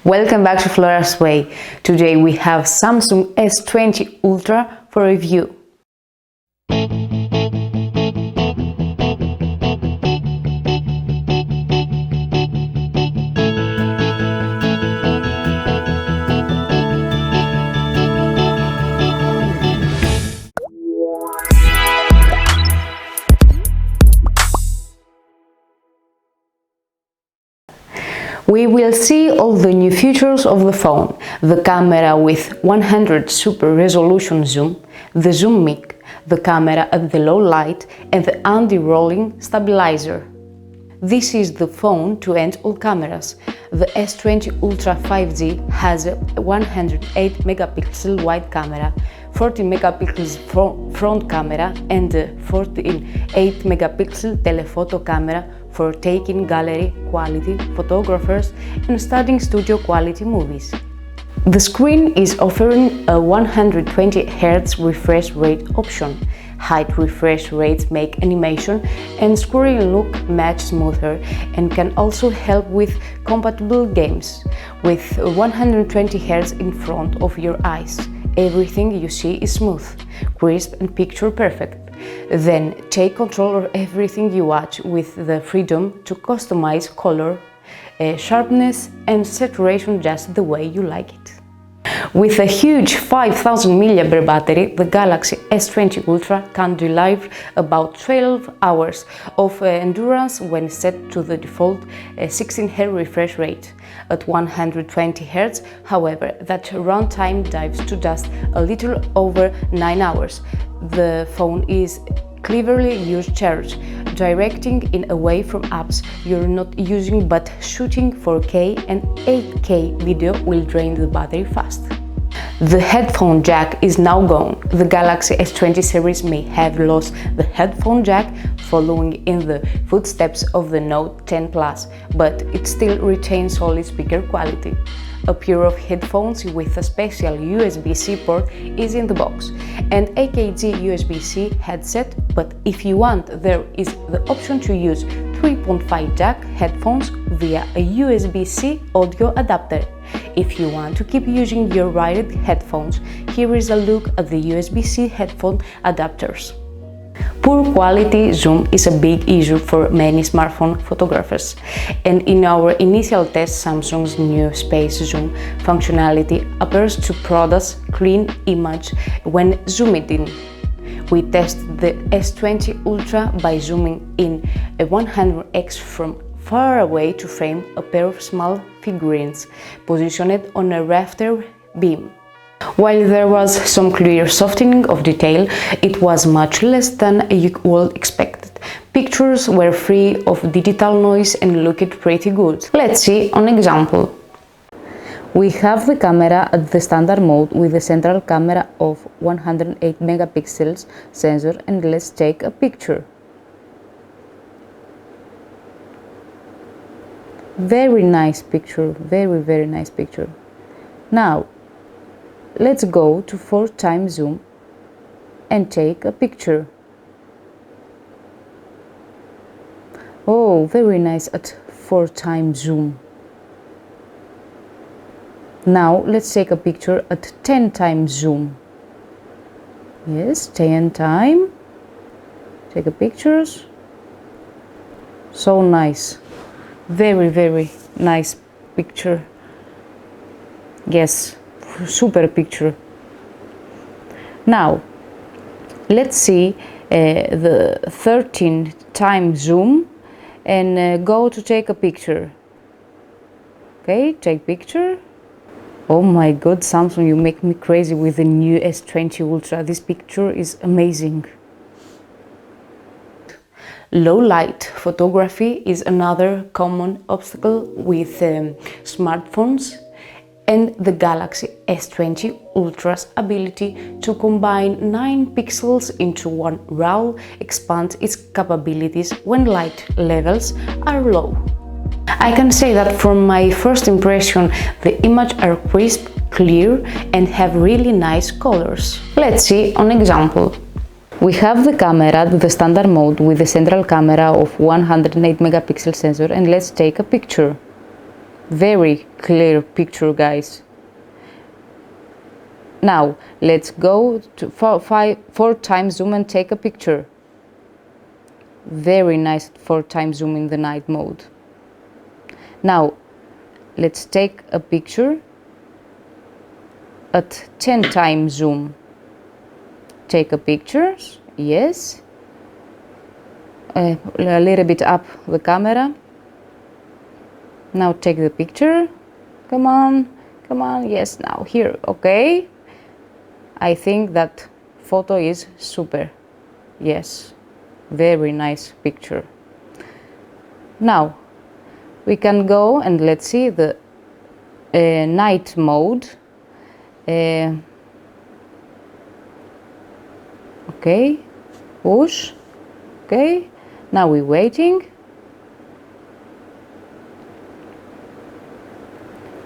Welcome back to Florasway. Today we have Samsung S20 Ultra for review. We will see all the new features of the phone, the camera with 100 super resolution zoom, the zoom mic, the camera at the low light and the anti-rolling stabilizer. This is the phone to end all cameras. The S20 Ultra 5G has a 108 megapixel wide camera, 40 megapixels front camera and a 48 megapixel telephoto camera for taking gallery quality photographers and studying studio quality movies. The screen is offering a 120 Hz refresh rate option. High refresh rates make animation and screen look much smoother and can also help with compatible games. With 120 Hz in front of your eyes, everything you see is smooth, crisp and picture perfect. Then take control of everything you watch with the freedom to customize color, sharpness and saturation just the way you like it. With a huge 5000 mAh battery, the Galaxy S20 Ultra can deliver about 12 hours of endurance when set to the default 16 Hz refresh rate. At 120 Hz, however, that runtime dives to just a little over 9 hours. The phone is cleverly used charge, directing it away from apps you're not using, but shooting 4K and 8K video will drain the battery fast. The headphone jack is now gone. The Galaxy S20 series may have lost the headphone jack following in the footsteps of the Note 10 Plus, but it still retains solid speaker quality. A pair of headphones with a special USB-C port is in the box, and AKG USB-C headset, but if you want, there is the option to use 3.5 jack headphones via a USB-C audio adapter. If you want to keep using your wired headphones, here is a look at the USB-C headphone adapters. Poor quality zoom is a big issue for many smartphone photographers, and in our initial test, Samsung's new space zoom functionality appears to produce clean image when zoomed in. We tested the S20 Ultra by zooming in a 100x from far away to frame a pair of small figurines positioned on a rafter beam. While there was some clear softening of detail, it was much less than you would expect. Pictures were free of digital noise and looked pretty good. Let's see an example. We have the camera at the standard mode with a central camera of 108 megapixels sensor, and let's take a picture. Very nice picture, very nice picture. Now let's go to 4x zoom and take a picture. Oh, very nice at 4x zoom. Now let's take a picture at 10x zoom. Yes, 10 time. Take a pictures. So nice. Very nice picture. Yes, super picture. Now let's see the 13x zoom and go to take a picture. Okay, take picture. Oh my god, Samsung, you make me crazy with the new S20 Ultra. This picture is amazing. Low light photography is another common obstacle with smartphones, and the Galaxy S20 Ultra's ability to combine 9 pixels into one RAW expands its capabilities when light levels are low. I can say that from my first impression, the images are crisp, clear and have really nice colors. Let's see an example. We have the camera at the standard mode with the central camera of 108 megapixel sensor, and let's take a picture. Very clear picture, guys. Now let's go to 4x zoom and take a picture. Very nice 4x zoom in the night mode. Now let's take a picture at 10x zoom. Take a picture, yes. A little bit up the camera. Now take the picture. Come on, come on. Yes, now here. Okay. I think that photo is super. Yes, very nice picture. Now we can go and let's see the night mode. Okay, push. Okay, now we're waiting.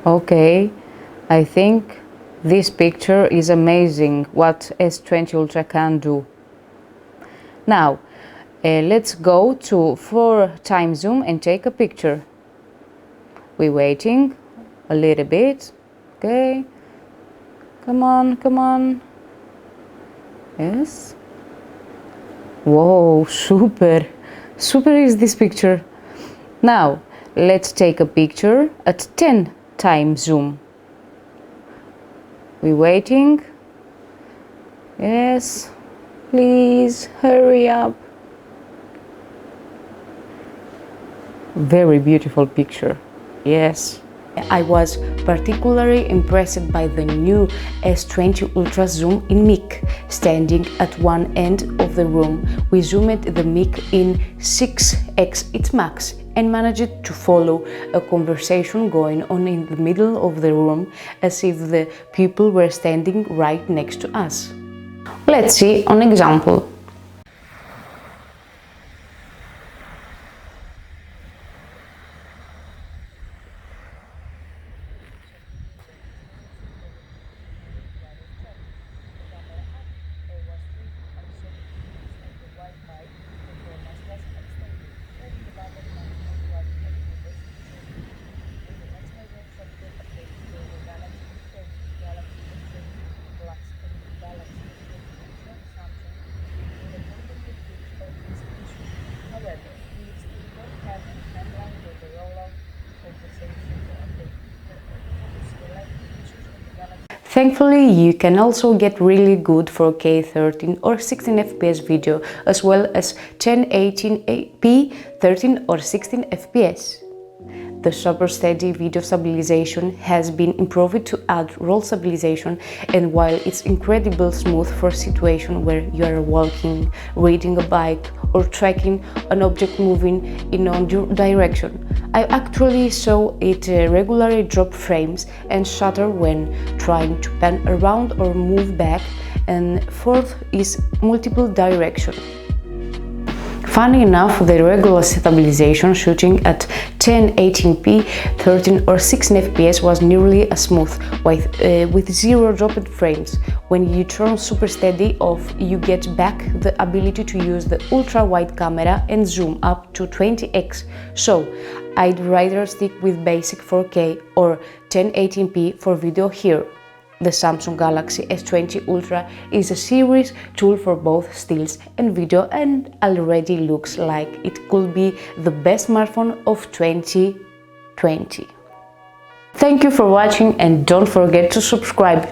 Okay, I think this picture is amazing what S20 Ultra can do. Now let's go to 4x zoom and take a picture. We're waiting a little bit. Okay, come on, come on. Yes. Whoa, super is this picture. Now let's take a picture at 10x zoom. We're waiting. Yes, please hurry up. Very beautiful picture. Yes. I was particularly impressed by the new S20 Ultra zoom in mic. Standing at one end of the room, we zoomed the mic in 6x its max and managed to follow a conversation going on in the middle of the room as if the people were standing right next to us. Let's see an example. Thankfully, you can also get really good 4K 13 or 16 FPS video, as well as 1080p 13 or 16 FPS. The super steady video stabilization has been improved to add roll stabilization, and while it's incredibly smooth for situations where you are walking, riding a bike or tracking an object moving in one direction, I actually saw it regularly drop frames and shutter when trying to pan around or move back and forth in multiple directions. Funny enough, the regular stabilization shooting at 1080p, 13 or 16 FPS was nearly as smooth, with zero dropped frames. When you turn super steady off, you get back the ability to use the ultra-wide camera and zoom up to 20x. So, I'd rather stick with basic 4K or 1080p for video here. The Samsung Galaxy S20 Ultra is a serious tool for both stills and video, and already looks like it could be the best smartphone of 2020. Thank you for watching and don't forget to subscribe.